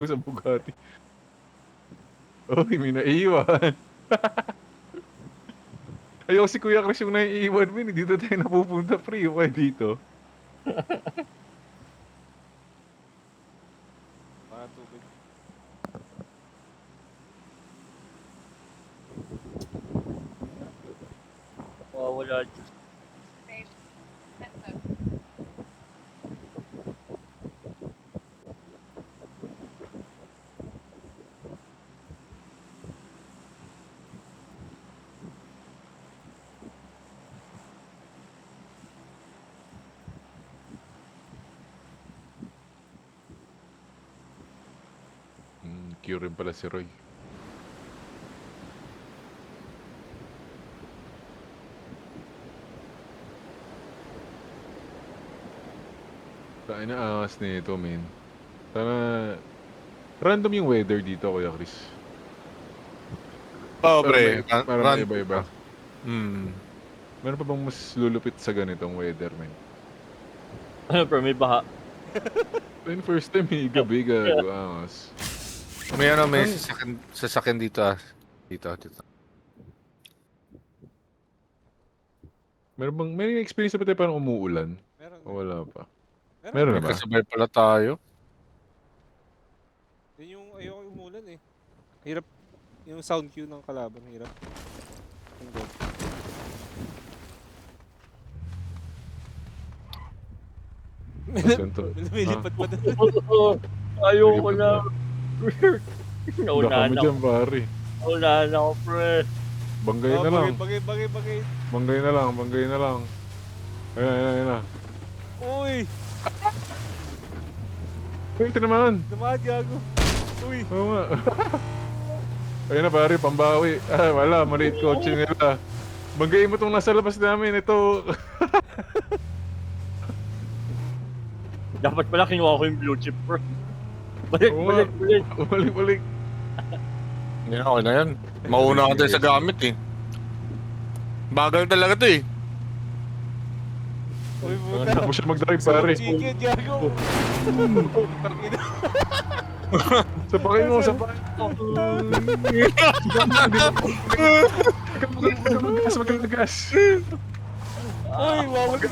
Sa Bugatti. Uy, may naiiwan. Ayoko si Kuya Chris yung naiiwan mo. Dito tayo napupunta, pre. O kaya dito. Para tubig. Wala. Cure rin pala si Roy. Saan na angas nito, men. Sana random yung weather dito, Kuya Chris. Oo, Pero pre. parang iba-iba. Meron pa bang mas lulupit sa ganitong weather, men? Pero may baha. Yung first time, gabi gago, angas. May sasakyan dito ah. Dito. May experience na ba tayo parang umuulan? Meron. O wala pa? Meron. Meron na May ba? kasabay pala tayo. Yun yung ayoko umulan eh. Hirap. Yung sound cue ng kalaban, hirap. Hindi. Saan to? Lumilipad pa doon. Ayoko na. Baka mo dyan, pare. Naunahan ako, pre. Banggay na lang. Bagay. Banggay na lang. Ayun na. Uy! Uy, ito naman. Dumaan, gago. Uy! Oo nga. Ayun na, pare, pambawi. Wala, maliit kotse nila. Banggay mo itong nasa labas namin. Ito. Dapat pala kinuha ko yung blue chip, bro. Balik. Balik. Hindi na, okay na yan. Mauna ka tayo sa gamit eh. Bagal talaga to eh. Uy, Hindi puta. mo siya mag-drive, pare. Chicken, gago. Sapakin mo. Wag ka mag-gas. Uy, wawag.